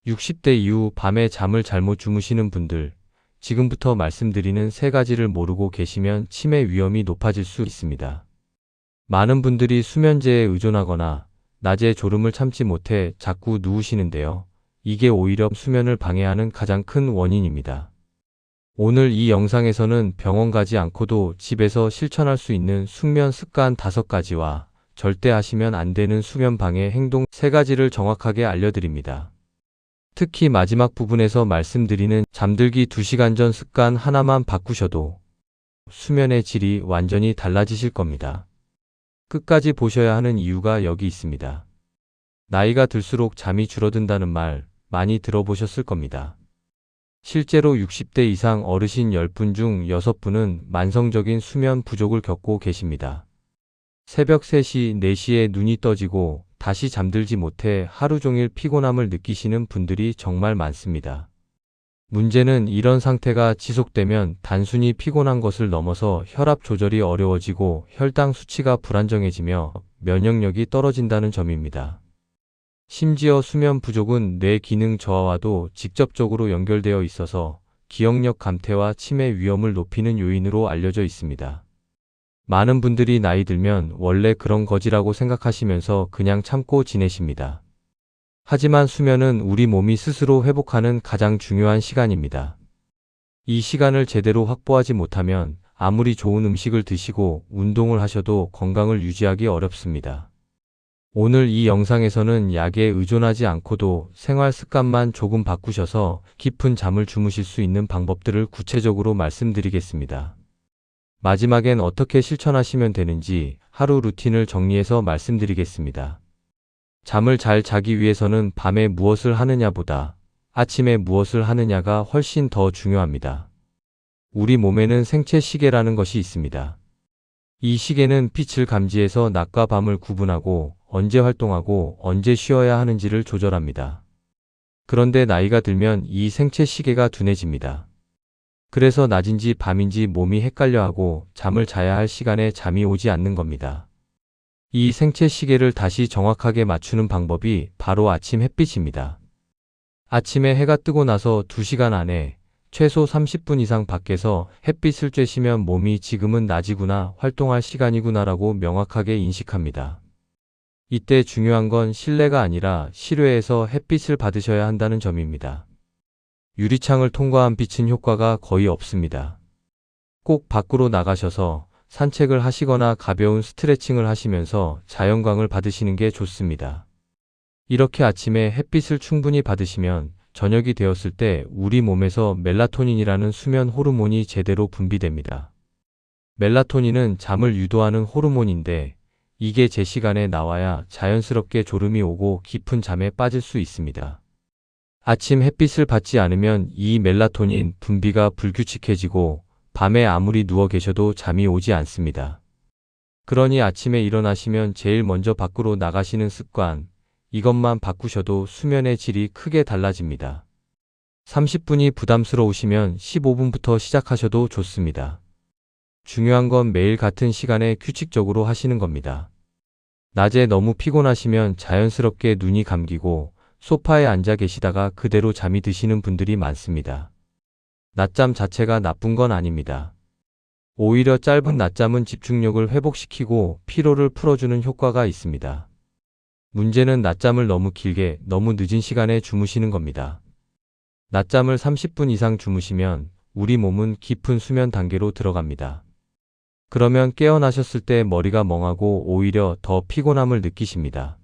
60대 이후 밤에 잠을 잘못 주무시는 분들, 지금부터 말씀드리는 세 가지를 모르고 계시면 치매 위험이 높아질 수 있습니다. 많은 분들이 수면제에 의존하거나 낮에 졸음을 참지 못해 자꾸 누우시는데요. 이게 오히려 수면을 방해하는 가장 큰 원인입니다. 오늘 이 영상에서는 병원 가지 않고도 집에서 실천할 수 있는 숙면 습관 5가지와 절대 하시면 안 되는 수면 방해 행동 3가지를 정확하게 알려드립니다. 특히 마지막 부분에서 말씀드리는 잠들기 2시간 전 습관 하나만 바꾸셔도 수면의 질이 완전히 달라지실 겁니다. 끝까지 보셔야 하는 이유가 여기 있습니다. 나이가 들수록 잠이 줄어든다는 말 많이 들어보셨을 겁니다. 실제로 60대 이상 어르신 10분 중 6분은 만성적인 수면 부족을 겪고 계십니다. 새벽 3시, 4시에 눈이 떠지고 다시 잠들지 못해 하루 종일 피곤함을 느끼시는 분들이 정말 많습니다. 문제는 이런 상태가 지속되면 단순히 피곤한 것을 넘어서 혈압 조절이 어려워지고 혈당 수치가 불안정해지며 면역력이 떨어진다는 점입니다. 심지어 수면 부족은 뇌 기능 저하와도 직접적으로 연결되어 있어서 기억력 감퇴와 치매 위험을 높이는 요인으로 알려져 있습니다. 많은 분들이 나이 들면 원래 그런 거지라고 생각하시면서 그냥 참고 지내십니다. 하지만 수면은 우리 몸이 스스로 회복하는 가장 중요한 시간입니다. 이 시간을 제대로 확보하지 못하면 아무리 좋은 음식을 드시고 운동을 하셔도 건강을 유지하기 어렵습니다. 오늘 이 영상에서는 약에 의존하지 않고도 생활 습관만 조금 바꾸셔서 깊은 잠을 주무실 수 있는 방법들을 구체적으로 말씀드리겠습니다. 마지막엔 어떻게 실천하시면 되는지 하루 루틴을 정리해서 말씀드리겠습니다. 잠을 잘 자기 위해서는 밤에 무엇을 하느냐보다 아침에 무엇을 하느냐가 훨씬 더 중요합니다. 우리 몸에는 생체 시계라는 것이 있습니다. 이 시계는 빛을 감지해서 낮과 밤을 구분하고 언제 활동하고 언제 쉬어야 하는지를 조절합니다. 그런데 나이가 들면 이 생체 시계가 둔해집니다. 그래서 낮인지 밤인지 몸이 헷갈려하고 잠을 자야 할 시간에 잠이 오지 않는 겁니다. 이 생체 시계를 다시 정확하게 맞추는 방법이 바로 아침 햇빛입니다. 아침에 해가 뜨고 나서 2시간 안에 최소 30분 이상 밖에서 햇빛을 쬐시면 몸이 지금은 낮이구나, 활동할 시간이구나라고 명확하게 인식합니다. 이때 중요한 건 실내가 아니라 실외에서 햇빛을 받으셔야 한다는 점입니다. 유리창을 통과한 빛은 효과가 거의 없습니다. 꼭 밖으로 나가셔서 산책을 하시거나 가벼운 스트레칭을 하시면서 자연광을 받으시는 게 좋습니다. 이렇게 아침에 햇빛을 충분히 받으시면 저녁이 되었을 때 우리 몸에서 멜라토닌이라는 수면 호르몬이 제대로 분비됩니다. 멜라토닌은 잠을 유도하는 호르몬인데 이게 제 시간에 나와야 자연스럽게 졸음이 오고 깊은 잠에 빠질 수 있습니다. 아침 햇빛을 받지 않으면 이 멜라토닌 분비가 불규칙해지고 밤에 아무리 누워 계셔도 잠이 오지 않습니다. 그러니 아침에 일어나시면 제일 먼저 밖으로 나가시는 습관, 이것만 바꾸셔도 수면의 질이 크게 달라집니다. 30분이 부담스러우시면 15분부터 시작하셔도 좋습니다. 중요한 건 매일 같은 시간에 규칙적으로 하시는 겁니다. 낮에 너무 피곤하시면 자연스럽게 눈이 감기고 소파에 앉아 계시다가 그대로 잠이 드시는 분들이 많습니다. 낮잠 자체가 나쁜 건 아닙니다. 오히려 짧은 낮잠은 집중력을 회복시키고 피로를 풀어주는 효과가 있습니다. 문제는 낮잠을 너무 길게, 너무 늦은 시간에 주무시는 겁니다. 낮잠을 30분 이상 주무시면 우리 몸은 깊은 수면 단계로 들어갑니다. 그러면 깨어나셨을 때 머리가 멍하고 오히려 더 피곤함을 느끼십니다.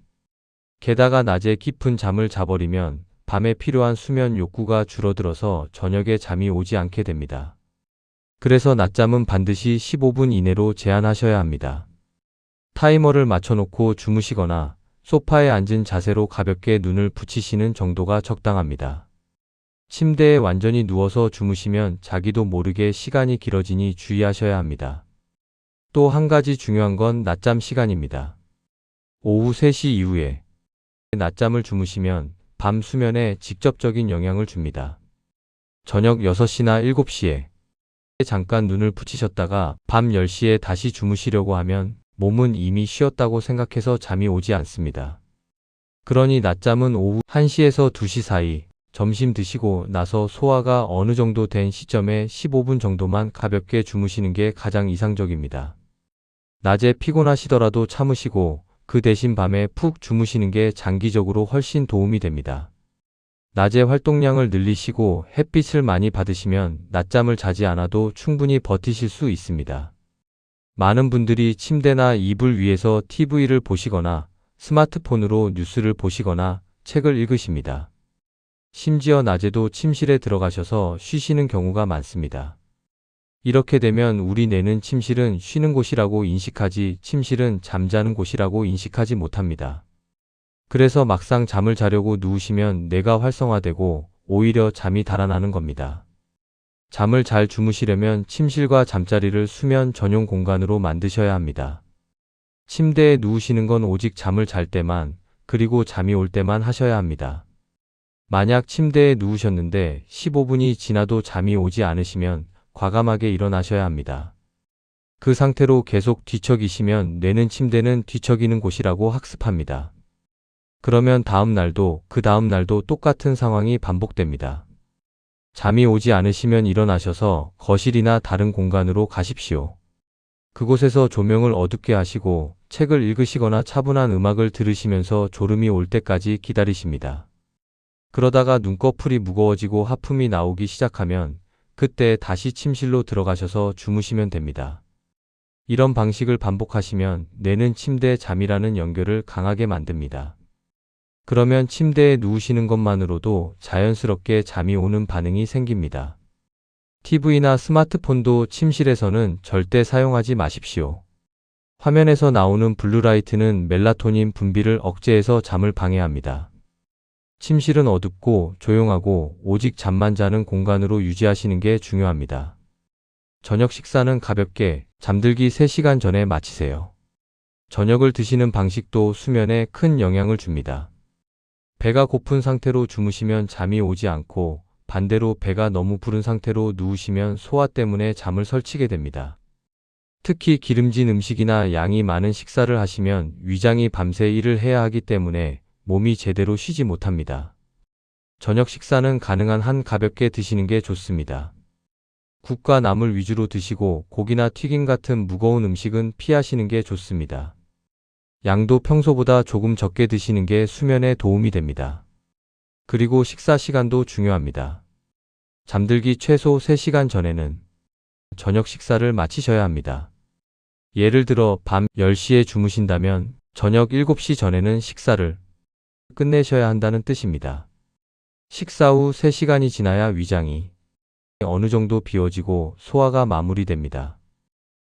게다가 낮에 깊은 잠을 자버리면 밤에 필요한 수면 욕구가 줄어들어서 저녁에 잠이 오지 않게 됩니다. 그래서 낮잠은 반드시 15분 이내로 제한하셔야 합니다. 타이머를 맞춰놓고 주무시거나 소파에 앉은 자세로 가볍게 눈을 붙이시는 정도가 적당합니다. 침대에 완전히 누워서 주무시면 자기도 모르게 시간이 길어지니 주의하셔야 합니다. 또 한 가지 중요한 건 낮잠 시간입니다. 오후 3시 이후에 낮잠을 주무시면 밤 수면에 직접적인 영향을 줍니다. 저녁 6시나 7시에 잠깐 눈을 붙이셨다가 밤 10시에 다시 주무시려고 하면 몸은 이미 쉬었다고 생각해서 잠이 오지 않습니다. 그러니 낮잠은 오후 1시에서 2시 사이 점심 드시고 나서 소화가 어느 정도 된 시점에 15분 정도만 가볍게 주무시는 게 가장 이상적입니다. 낮에 피곤하시더라도 참으시고 그 대신 밤에 푹 주무시는 게 장기적으로 훨씬 도움이 됩니다. 낮에 활동량을 늘리시고 햇빛을 많이 받으시면 낮잠을 자지 않아도 충분히 버티실 수 있습니다. 많은 분들이 침대나 이불 위에서 TV를 보시거나 스마트폰으로 뉴스를 보시거나 책을 읽으십니다. 심지어 낮에도 침실에 들어가셔서 쉬시는 경우가 많습니다. 이렇게 되면 우리 뇌는 침실은 쉬는 곳이라고 인식하지 침실은 잠자는 곳이라고 인식하지 못합니다. 그래서 막상 잠을 자려고 누우시면 뇌가 활성화되고 오히려 잠이 달아나는 겁니다. 잠을 잘 주무시려면 침실과 잠자리를 수면 전용 공간으로 만드셔야 합니다. 침대에 누우시는 건 오직 잠을 잘 때만, 그리고 잠이 올 때만 하셔야 합니다. 만약 침대에 누우셨는데 15분이 지나도 잠이 오지 않으시면 과감하게 일어나셔야 합니다. 그 상태로 계속 뒤척이시면 뇌는 침대는 뒤척이는 곳이라고 학습합니다. 그러면 다음 날도 그 다음 날도 똑같은 상황이 반복됩니다. 잠이 오지 않으시면 일어나셔서 거실이나 다른 공간으로 가십시오. 그곳에서 조명을 어둡게 하시고 책을 읽으시거나 차분한 음악을 들으시면서 졸음이 올 때까지 기다리십니다. 그러다가 눈꺼풀이 무거워지고 하품이 나오기 시작하면 그때 다시 침실로 들어가셔서 주무시면 됩니다. 이런 방식을 반복하시면 뇌는 침대 잠이라는 연결을 강하게 만듭니다. 그러면 침대에 누우시는 것만으로도 자연스럽게 잠이 오는 반응이 생깁니다. TV나 스마트폰도 침실에서는 절대 사용하지 마십시오. 화면에서 나오는 블루라이트는 멜라토닌 분비를 억제해서 잠을 방해합니다. 침실은 어둡고 조용하고 오직 잠만 자는 공간으로 유지하시는 게 중요합니다. 저녁 식사는 가볍게 잠들기 3시간 전에 마치세요. 저녁을 드시는 방식도 수면에 큰 영향을 줍니다. 배가 고픈 상태로 주무시면 잠이 오지 않고 반대로 배가 너무 부른 상태로 누우시면 소화 때문에 잠을 설치게 됩니다. 특히 기름진 음식이나 양이 많은 식사를 하시면 위장이 밤새 일을 해야 하기 때문에 몸이 제대로 쉬지 못합니다. 저녁 식사는 가능한 한 가볍게 드시는 게 좋습니다. 국과 나물 위주로 드시고 고기나 튀김 같은 무거운 음식은 피하시는 게 좋습니다. 양도 평소보다 조금 적게 드시는 게 수면에 도움이 됩니다. 그리고 식사 시간도 중요합니다. 잠들기 최소 3시간 전에는 저녁 식사를 마치셔야 합니다. 예를 들어 밤 10시에 주무신다면 저녁 7시 전에는 식사를 끝내셔야 한다는 뜻입니다. 식사 후 3시간이 지나야 위장이 어느 정도 비워지고 소화가 마무리됩니다.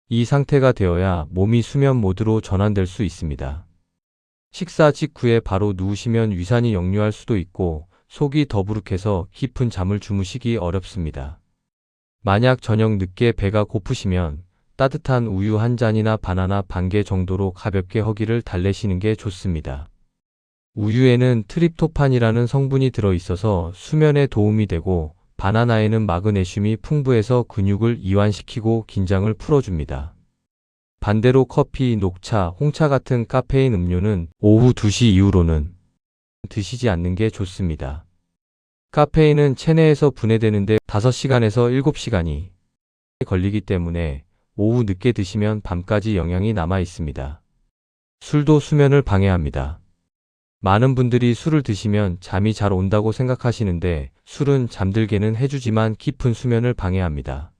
이 상태가 되어야 몸이 수면 모드로 전환될 수 있습니다. 식사 직후에 바로 누우시면 위산이 역류할 수도 있고 속이 더부룩해서 깊은 잠을 주무시기 어렵습니다. 만약 저녁 늦게 배가 고프시면 따뜻한 우유 한 잔이나 바나나 반 개 정도로 가볍게 허기를 달래시는 게 좋습니다. 우유에는 트립토판이라는 성분이 들어있어서 수면에 도움이 되고 바나나에는 마그네슘이 풍부해서 근육을 이완시키고 긴장을 풀어줍니다. 반대로 커피, 녹차, 홍차 같은 카페인 음료는 오후 2시 이후로는 드시지 않는 게 좋습니다. 카페인은 체내에서 분해되는데 5시간에서 7시간이 걸리기 때문에 오후 늦게 드시면 밤까지 영향이 남아 있습니다. 술도 수면을 방해합니다. 많은 분들이 술을 드시면 잠이 잘 온다고 생각하시는데 술은 잠들게는 해주지만 깊은 수면을 방해합니다.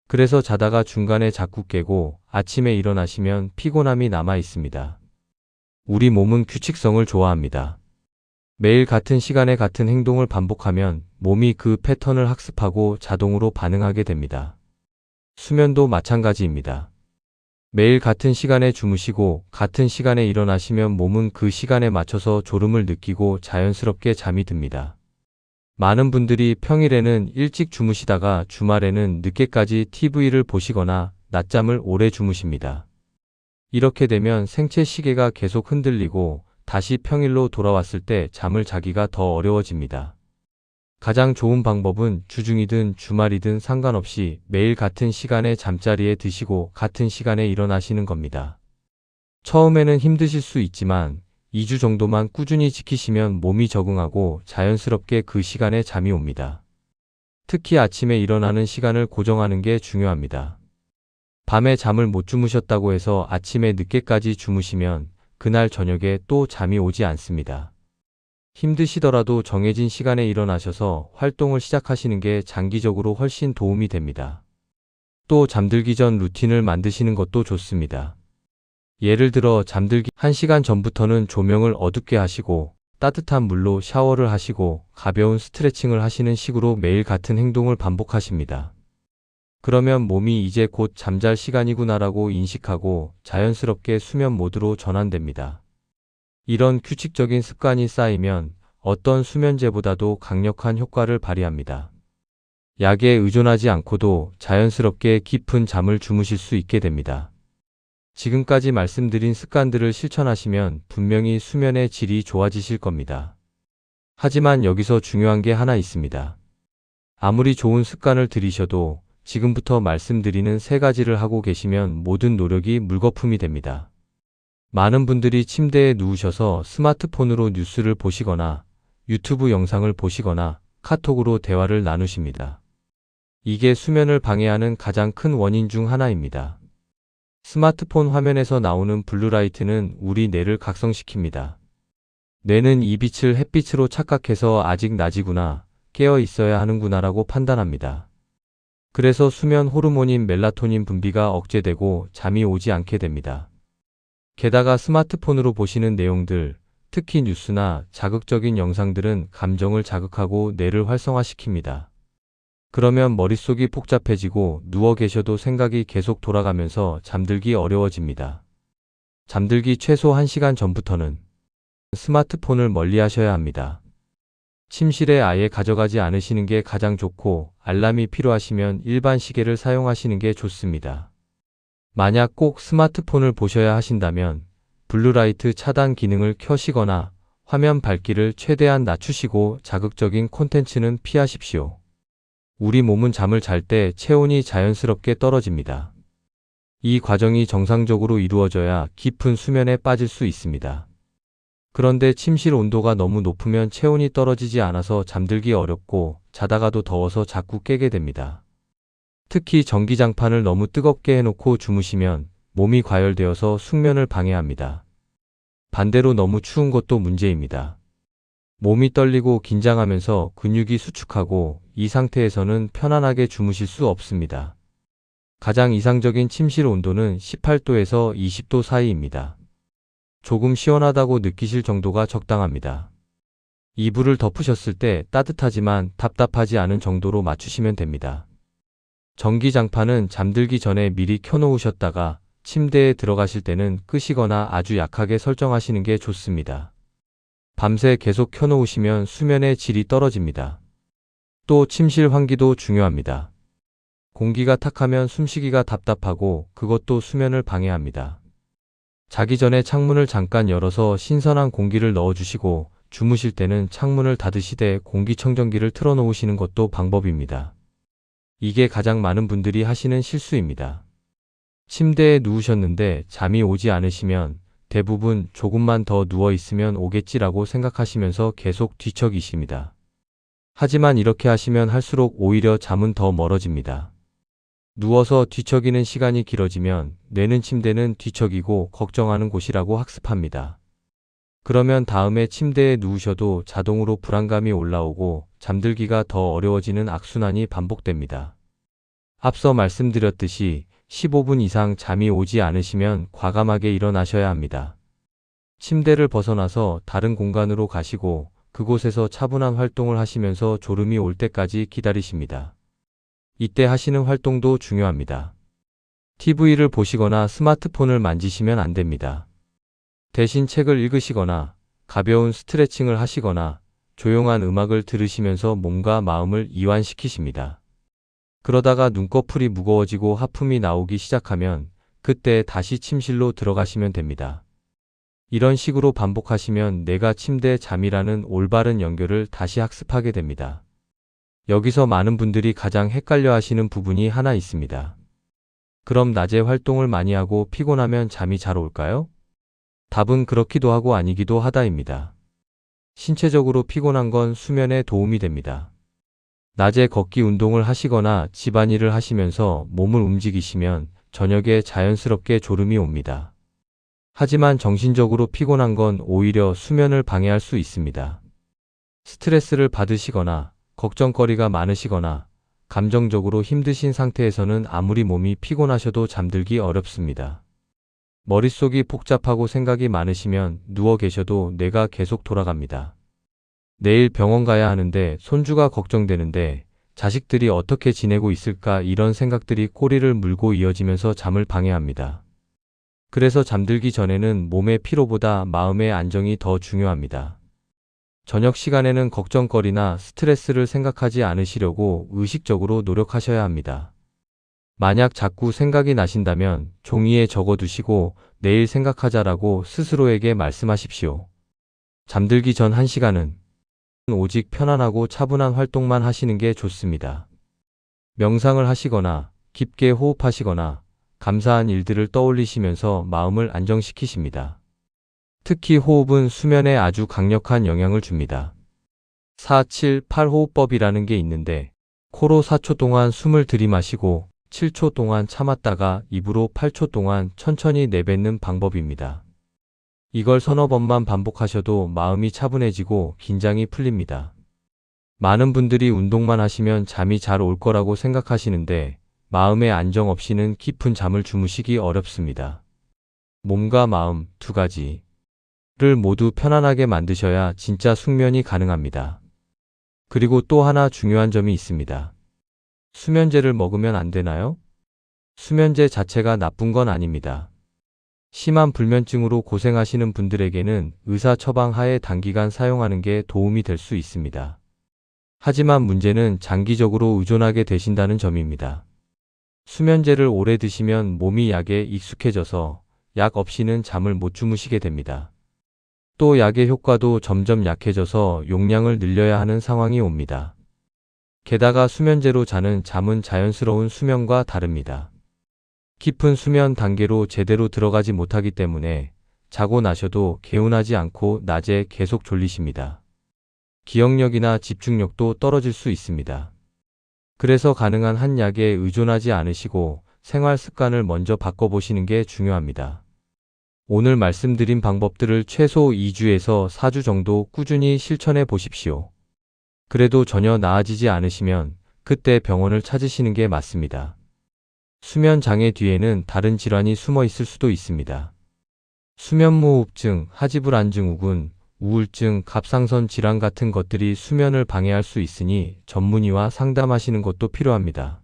그래서 자다가 중간에 자꾸 깨고 아침에 일어나시면 피곤함이 남아 있습니다. 우리 몸은 규칙성을 좋아합니다. 매일 같은 시간에 같은 행동을 반복하면 몸이 그 패턴을 학습하고 자동으로 반응하게 됩니다. 수면도 마찬가지입니다. 매일 같은 시간에 주무시고 같은 시간에 일어나시면 몸은 그 시간에 맞춰서 졸음을 느끼고 자연스럽게 잠이 듭니다. 많은 분들이 평일에는 일찍 주무시다가 주말에는 늦게까지 TV를 보시거나 낮잠을 오래 주무십니다. 이렇게 되면 생체 시계가 계속 흔들리고 다시 평일로 돌아왔을 때 잠을 자기가 더 어려워집니다. 가장 좋은 방법은 주중이든 주말이든 상관없이 매일 같은 시간에 잠자리에 드시고 같은 시간에 일어나시는 겁니다. 처음에는 힘드실 수 있지만 2주 정도만 꾸준히 지키시면 몸이 적응하고 자연스럽게 그 시간에 잠이 옵니다. 특히 아침에 일어나는 시간을 고정하는 게 중요합니다. 밤에 잠을 못 주무셨다고 해서 아침에 늦게까지 주무시면 그날 저녁에 또 잠이 오지 않습니다. 힘드시더라도 정해진 시간에 일어나셔서 활동을 시작하시는 게 장기적으로 훨씬 도움이 됩니다. 또 잠들기 전 루틴을 만드시는 것도 좋습니다. 예를 들어 잠들기 1시간 전부터는 조명을 어둡게 하시고 따뜻한 물로 샤워를 하시고 가벼운 스트레칭을 하시는 식으로 매일 같은 행동을 반복하십니다. 그러면 몸이 이제 곧 잠잘 시간이구나라고 인식하고 자연스럽게 수면 모드로 전환됩니다. 이런 규칙적인 습관이 쌓이면 어떤 수면제보다도 강력한 효과를 발휘합니다. 약에 의존하지 않고도 자연스럽게 깊은 잠을 주무실 수 있게 됩니다. 지금까지 말씀드린 습관들을 실천하시면 분명히 수면의 질이 좋아지실 겁니다. 하지만 여기서 중요한 게 하나 있습니다. 아무리 좋은 습관을 들이셔도 지금부터 말씀드리는 3가지를 하고 계시면 모든 노력이 물거품이 됩니다. 많은 분들이 침대에 누우셔서 스마트폰으로 뉴스를 보시거나 유튜브 영상을 보시거나 카톡으로 대화를 나누십니다. 이게 수면을 방해하는 가장 큰 원인 중 하나입니다. 스마트폰 화면에서 나오는 블루라이트는 우리 뇌를 각성시킵니다. 뇌는 이 빛을 햇빛으로 착각해서 아직 낮이구나, 깨어 있어야 하는구나라고 판단합니다. 그래서 수면 호르몬인 멜라토닌 분비가 억제되고 잠이 오지 않게 됩니다. 게다가 스마트폰으로 보시는 내용들, 특히 뉴스나 자극적인 영상들은 감정을 자극하고 뇌를 활성화시킵니다. 그러면 머릿속이 복잡해지고 누워 계셔도 생각이 계속 돌아가면서 잠들기 어려워집니다. 잠들기 최소 1시간 전부터는 스마트폰을 멀리 하셔야 합니다. 침실에 아예 가져가지 않으시는 게 가장 좋고 알람이 필요하시면 일반 시계를 사용하시는 게 좋습니다. 만약 꼭 스마트폰을 보셔야 하신다면 블루라이트 차단 기능을 켜시거나 화면 밝기를 최대한 낮추시고 자극적인 콘텐츠는 피하십시오. 우리 몸은 잠을 잘 때 체온이 자연스럽게 떨어집니다. 이 과정이 정상적으로 이루어져야 깊은 수면에 빠질 수 있습니다. 그런데 침실 온도가 너무 높으면 체온이 떨어지지 않아서 잠들기 어렵고 자다가도 더워서 자꾸 깨게 됩니다. 특히 전기장판을 너무 뜨겁게 해놓고 주무시면 몸이 과열되어서 숙면을 방해합니다. 반대로 너무 추운 것도 문제입니다. 몸이 떨리고 긴장하면서 근육이 수축하고 이 상태에서는 편안하게 주무실 수 없습니다. 가장 이상적인 침실 온도는 18도에서 20도 사이입니다. 조금 시원하다고 느끼실 정도가 적당합니다. 이불을 덮으셨을 때 따뜻하지만 답답하지 않은 정도로 맞추시면 됩니다. 전기장판은 잠들기 전에 미리 켜놓으셨다가 침대에 들어가실 때는 끄시거나 아주 약하게 설정하시는 게 좋습니다. 밤새 계속 켜놓으시면 수면의 질이 떨어집니다. 또 침실 환기도 중요합니다. 공기가 탁하면 숨쉬기가 답답하고 그것도 수면을 방해합니다. 자기 전에 창문을 잠깐 열어서 신선한 공기를 넣어주시고 주무실 때는 창문을 닫으시되 공기청정기를 틀어놓으시는 것도 방법입니다. 이게 가장 많은 분들이 하시는 실수입니다. 침대에 누우셨는데 잠이 오지 않으시면 대부분 조금만 더 누워있으면 오겠지라고 생각하시면서 계속 뒤척이십니다. 하지만 이렇게 하시면 할수록 오히려 잠은 더 멀어집니다. 누워서 뒤척이는 시간이 길어지면 뇌는 침대는 뒤척이고 걱정하는 곳이라고 학습합니다. 그러면 다음에 침대에 누우셔도 자동으로 불안감이 올라오고 잠들기가 더 어려워지는 악순환이 반복됩니다. 앞서 말씀드렸듯이 15분 이상 잠이 오지 않으시면 과감하게 일어나셔야 합니다. 침대를 벗어나서 다른 공간으로 가시고 그곳에서 차분한 활동을 하시면서 졸음이 올 때까지 기다리십니다. 이때 하시는 활동도 중요합니다. TV를 보시거나 스마트폰을 만지시면 안 됩니다. 대신 책을 읽으시거나 가벼운 스트레칭을 하시거나 조용한 음악을 들으시면서 몸과 마음을 이완시키십니다. 그러다가 눈꺼풀이 무거워지고 하품이 나오기 시작하면 그때 다시 침실로 들어가시면 됩니다. 이런 식으로 반복하시면 뇌가 침대 잠이라는 올바른 연결을 다시 학습하게 됩니다. 여기서 많은 분들이 가장 헷갈려 하시는 부분이 하나 있습니다. 그럼 낮에 활동을 많이 하고 피곤하면 잠이 잘 올까요? 답은 그렇기도 하고 아니기도 하다입니다. 신체적으로 피곤한 건 수면에 도움이 됩니다. 낮에 걷기 운동을 하시거나 집안일을 하시면서 몸을 움직이시면 저녁에 자연스럽게 졸음이 옵니다. 하지만 정신적으로 피곤한 건 오히려 수면을 방해할 수 있습니다. 스트레스를 받으시거나 걱정거리가 많으시거나 감정적으로 힘드신 상태에서는 아무리 몸이 피곤하셔도 잠들기 어렵습니다. 머릿속이 복잡하고 생각이 많으시면 누워 계셔도 뇌가 계속 돌아갑니다. 내일 병원 가야 하는데 손주가 걱정되는데 자식들이 어떻게 지내고 있을까 이런 생각들이 꼬리를 물고 이어지면서 잠을 방해합니다. 그래서 잠들기 전에는 몸의 피로보다 마음의 안정이 더 중요합니다. 저녁 시간에는 걱정거리나 스트레스를 생각하지 않으시려고 의식적으로 노력하셔야 합니다. 만약 자꾸 생각이 나신다면 종이에 적어두시고 내일 생각하자라고 스스로에게 말씀하십시오. 잠들기 전 1시간은 오직 편안하고 차분한 활동만 하시는 게 좋습니다. 명상을 하시거나 깊게 호흡하시거나 감사한 일들을 떠올리시면서 마음을 안정시키십니다. 특히 호흡은 수면에 아주 강력한 영향을 줍니다. 4-7-8 호흡법이라는 게 있는데 코로 4초 동안 숨을 들이마시고 7초 동안 참았다가 입으로 8초 동안 천천히 내뱉는 방법입니다. 이걸 서너 번만 반복하셔도 마음이 차분해지고 긴장이 풀립니다. 많은 분들이 운동만 하시면 잠이 잘 올 거라고 생각하시는데 마음의 안정 없이는 깊은 잠을 주무시기 어렵습니다. 몸과 마음 두 가지를 모두 편안하게 만드셔야 진짜 숙면이 가능합니다. 그리고 또 하나 중요한 점이 있습니다. 수면제를 먹으면 안 되나요? 수면제 자체가 나쁜 건 아닙니다. 심한 불면증으로 고생하시는 분들에게는 의사 처방 하에 단기간 사용하는 게 도움이 될 수 있습니다. 하지만 문제는 장기적으로 의존하게 되신다는 점입니다. 수면제를 오래 드시면 몸이 약에 익숙해져서 약 없이는 잠을 못 주무시게 됩니다. 또 약의 효과도 점점 약해져서 용량을 늘려야 하는 상황이 옵니다. 게다가 수면제로 자는 잠은 자연스러운 수면과 다릅니다. 깊은 수면 단계로 제대로 들어가지 못하기 때문에 자고 나셔도 개운하지 않고 낮에 계속 졸리십니다. 기억력이나 집중력도 떨어질 수 있습니다. 그래서 가능한 한 약에 의존하지 않으시고 생활 습관을 먼저 바꿔보시는 게 중요합니다. 오늘 말씀드린 방법들을 최소 2주에서 4주 정도 꾸준히 실천해 보십시오. 그래도 전혀 나아지지 않으시면 그때 병원을 찾으시는 게 맞습니다. 수면 장애 뒤에는 다른 질환이 숨어 있을 수도 있습니다. 수면무호흡증, 하지불안증후군, 우울증, 갑상선 질환 같은 것들이 수면을 방해할 수 있으니 전문의와 상담하시는 것도 필요합니다.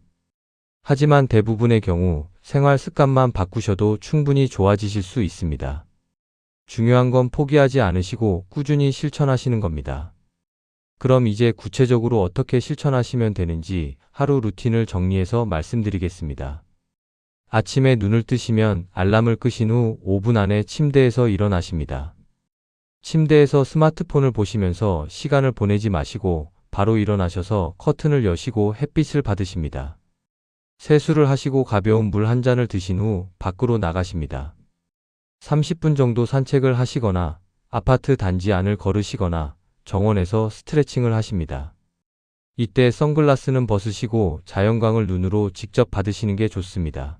하지만 대부분의 경우 생활 습관만 바꾸셔도 충분히 좋아지실 수 있습니다. 중요한 건 포기하지 않으시고 꾸준히 실천하시는 겁니다. 그럼 이제 구체적으로 어떻게 실천하시면 되는지 하루 루틴을 정리해서 말씀드리겠습니다. 아침에 눈을 뜨시면 알람을 끄신 후 5분 안에 침대에서 일어나십니다. 침대에서 스마트폰을 보시면서 시간을 보내지 마시고 바로 일어나셔서 커튼을 여시고 햇빛을 받으십니다. 세수를 하시고 가벼운 물 한 잔을 드신 후 밖으로 나가십니다. 30분 정도 산책을 하시거나 아파트 단지 안을 걸으시거나 정원에서 스트레칭을 하십니다. 이때 선글라스는 벗으시고 자연광을 눈으로 직접 받으시는 게 좋습니다.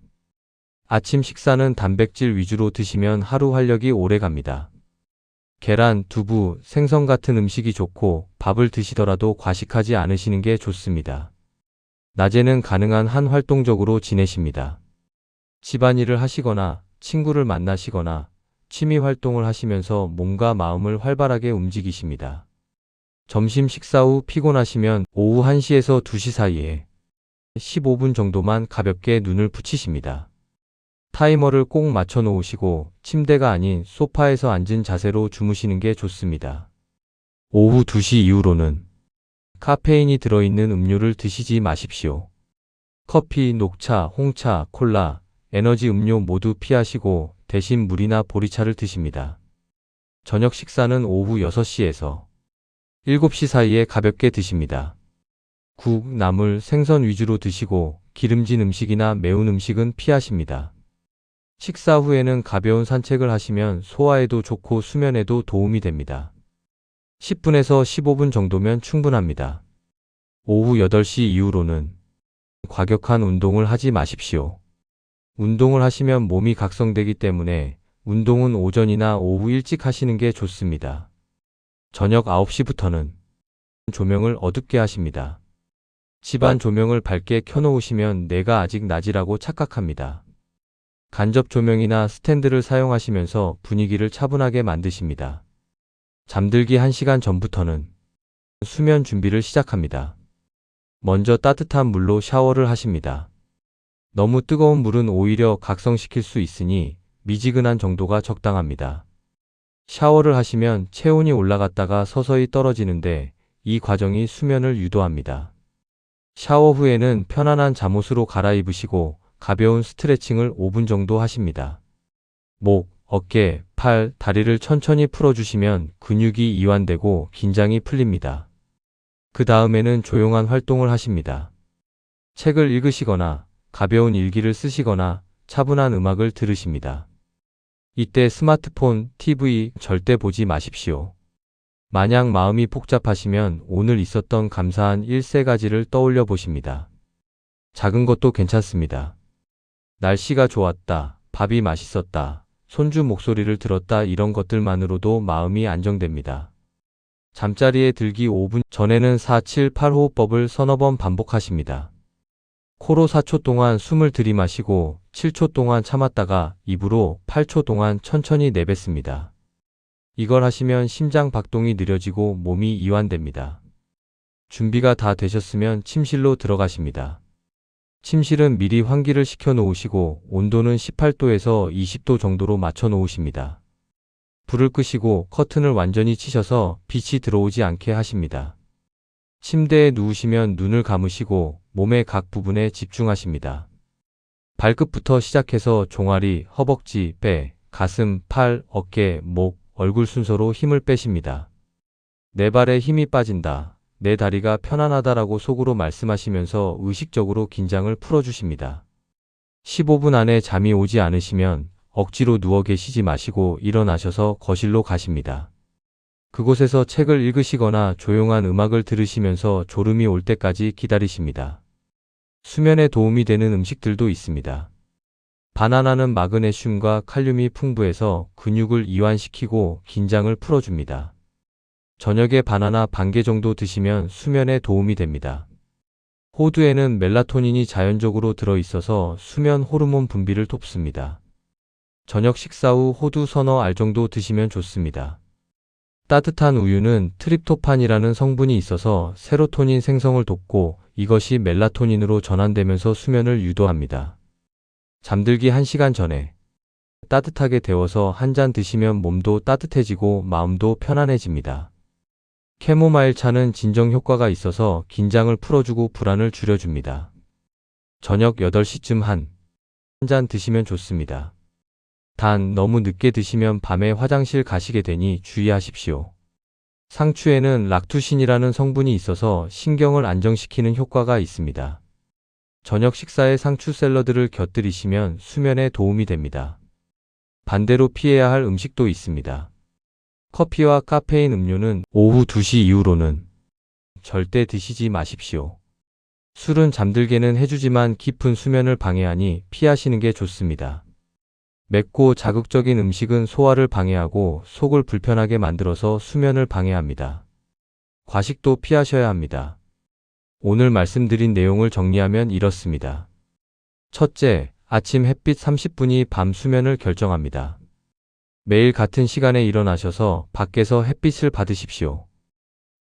아침 식사는 단백질 위주로 드시면 하루 활력이 오래 갑니다. 계란, 두부, 생선 같은 음식이 좋고 밥을 드시더라도 과식하지 않으시는 게 좋습니다. 낮에는 가능한 한 활동적으로 지내십니다. 집안일을 하시거나 친구를 만나시거나 취미 활동을 하시면서 몸과 마음을 활발하게 움직이십니다. 점심 식사 후 피곤하시면 오후 1시에서 2시 사이에 15분 정도만 가볍게 눈을 붙이십니다. 타이머를 꼭 맞춰 놓으시고 침대가 아닌 소파에서 앉은 자세로 주무시는 게 좋습니다. 오후 2시 이후로는 카페인이 들어있는 음료를 드시지 마십시오. 커피, 녹차, 홍차, 콜라, 에너지 음료 모두 피하시고 대신 물이나 보리차를 드십니다. 저녁 식사는 오후 6시에서 7시 사이에 가볍게 드십니다. 국, 나물, 생선 위주로 드시고 기름진 음식이나 매운 음식은 피하십니다. 식사 후에는 가벼운 산책을 하시면 소화에도 좋고 수면에도 도움이 됩니다. 10분에서 15분 정도면 충분합니다. 오후 8시 이후로는 과격한 운동을 하지 마십시오. 운동을 하시면 몸이 각성되기 때문에 운동은 오전이나 오후 일찍 하시는 게 좋습니다. 저녁 9시부터는 조명을 어둡게 하십니다. 집안 조명을 밝게 켜놓으시면 내가 아직 낮이라고 착각합니다. 간접 조명이나 스탠드를 사용하시면서 분위기를 차분하게 만드십니다. 잠들기 1시간 전부터는 수면 준비를 시작합니다. 먼저 따뜻한 물로 샤워를 하십니다. 너무 뜨거운 물은 오히려 각성시킬 수 있으니 미지근한 정도가 적당합니다. 샤워를 하시면 체온이 올라갔다가 서서히 떨어지는데 이 과정이 수면을 유도합니다. 샤워 후에는 편안한 잠옷으로 갈아입으시고 가벼운 스트레칭을 5분 정도 하십니다. 목, 어깨, 팔, 다리를 천천히 풀어주시면 근육이 이완되고 긴장이 풀립니다. 그 다음에는 조용한 활동을 하십니다. 책을 읽으시거나 가벼운 일기를 쓰시거나 차분한 음악을 들으십니다. 이때 스마트폰, TV 절대 보지 마십시오. 만약 마음이 복잡하시면 오늘 있었던 감사한 일 3가지를 떠올려 보십니다. 작은 것도 괜찮습니다. 날씨가 좋았다, 밥이 맛있었다, 손주 목소리를 들었다 이런 것들만으로도 마음이 안정됩니다. 잠자리에 들기 5분 전에는 4-7-8호흡법을 서너 번 반복하십니다. 코로 4초 동안 숨을 들이마시고 7초 동안 참았다가 입으로 8초 동안 천천히 내뱉습니다. 이걸 하시면 심장 박동이 느려지고 몸이 이완됩니다. 준비가 다 되셨으면 침실로 들어가십니다. 침실은 미리 환기를 시켜 놓으시고 온도는 18도에서 20도 정도로 맞춰 놓으십니다. 불을 끄시고 커튼을 완전히 치셔서 빛이 들어오지 않게 하십니다. 침대에 누우시면 눈을 감으시고 몸의 각 부분에 집중하십니다. 발끝부터 시작해서 종아리, 허벅지, 배, 가슴, 팔, 어깨, 목, 얼굴 순서로 힘을 빼십니다. 내 발에 힘이 빠진다, 내 다리가 편안하다라고 속으로 말씀하시면서 의식적으로 긴장을 풀어주십니다. 15분 안에 잠이 오지 않으시면 억지로 누워 계시지 마시고 일어나셔서 거실로 가십니다. 그곳에서 책을 읽으시거나 조용한 음악을 들으시면서 졸음이 올 때까지 기다리십니다. 수면에 도움이 되는 음식들도 있습니다. 바나나는 마그네슘과 칼륨이 풍부해서 근육을 이완시키고 긴장을 풀어줍니다. 저녁에 바나나 반 개 정도 드시면 수면에 도움이 됩니다. 호두에는 멜라토닌이 자연적으로 들어있어서 수면 호르몬 분비를 돕습니다. 저녁 식사 후 호두 서너 알 정도 드시면 좋습니다. 따뜻한 우유는 트립토판이라는 성분이 있어서 세로토닌 생성을 돕고 이것이 멜라토닌으로 전환되면서 수면을 유도합니다. 잠들기 1시간 전에 따뜻하게 데워서 한 잔 드시면 몸도 따뜻해지고 마음도 편안해집니다. 캐모마일 차는 진정 효과가 있어서 긴장을 풀어주고 불안을 줄여줍니다. 저녁 8시쯤 한 잔 드시면 좋습니다. 단 너무 늦게 드시면 밤에 화장실 가시게 되니 주의하십시오. 상추에는 락투신이라는 성분이 있어서 신경을 안정시키는 효과가 있습니다. 저녁 식사에 상추 샐러드를 곁들이시면 수면에 도움이 됩니다. 반대로 피해야 할 음식도 있습니다. 커피와 카페인 음료는 오후 2시 이후로는 절대 드시지 마십시오. 술은 잠들게는 해주지만 깊은 수면을 방해하니 피하시는 게 좋습니다. 맵고 자극적인 음식은 소화를 방해하고 속을 불편하게 만들어서 수면을 방해합니다. 과식도 피하셔야 합니다. 오늘 말씀드린 내용을 정리하면 이렇습니다. 첫째, 아침 햇빛 30분이 밤 수면을 결정합니다. 매일 같은 시간에 일어나셔서 밖에서 햇빛을 받으십시오.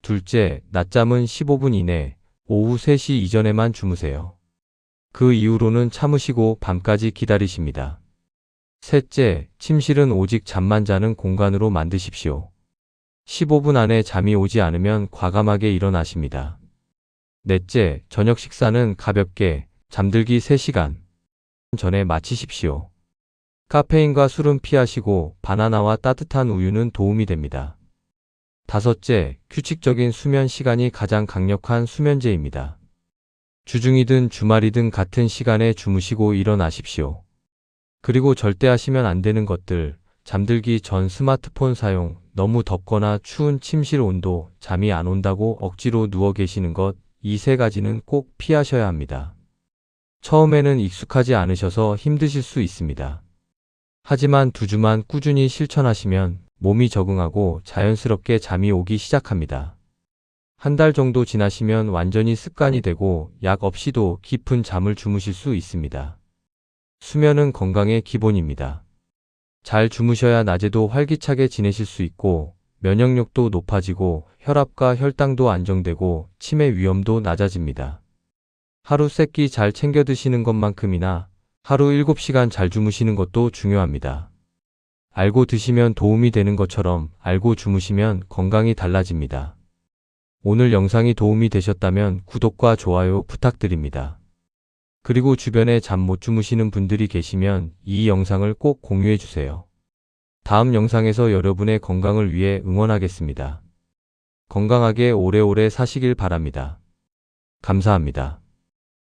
둘째, 낮잠은 15분 이내, 오후 3시 이전에만 주무세요. 그 이후로는 참으시고 밤까지 기다리십니다. 셋째, 침실은 오직 잠만 자는 공간으로 만드십시오. 15분 안에 잠이 오지 않으면 과감하게 일어나십니다. 넷째, 저녁 식사는 가볍게 잠들기 3시간 전에 마치십시오. 카페인과 술은 피하시고 바나나와 따뜻한 우유는 도움이 됩니다. 다섯째, 규칙적인 수면 시간이 가장 강력한 수면제입니다. 주중이든 주말이든 같은 시간에 주무시고 일어나십시오. 그리고 절대 하시면 안 되는 것들, 잠들기 전 스마트폰 사용, 너무 덥거나 추운 침실 온도, 잠이 안 온다고 억지로 누워 계시는 것, 이 세 가지는 꼭 피하셔야 합니다. 처음에는 익숙하지 않으셔서 힘드실 수 있습니다. 하지만 2주만 꾸준히 실천하시면 몸이 적응하고 자연스럽게 잠이 오기 시작합니다. 1달 정도 지나시면 완전히 습관이 되고 약 없이도 깊은 잠을 주무실 수 있습니다. 수면은 건강의 기본입니다. 잘 주무셔야 낮에도 활기차게 지내실 수 있고 면역력도 높아지고 혈압과 혈당도 안정되고 치매 위험도 낮아집니다. 하루 3끼 잘 챙겨 드시는 것만큼이나 하루 7시간 잘 주무시는 것도 중요합니다. 알고 드시면 도움이 되는 것처럼 알고 주무시면 건강이 달라집니다. 오늘 영상이 도움이 되셨다면 구독과 좋아요 부탁드립니다. 그리고 주변에 잠 못 주무시는 분들이 계시면 이 영상을 꼭 공유해 주세요. 다음 영상에서 여러분의 건강을 위해 응원하겠습니다. 건강하게 오래오래 사시길 바랍니다. 감사합니다.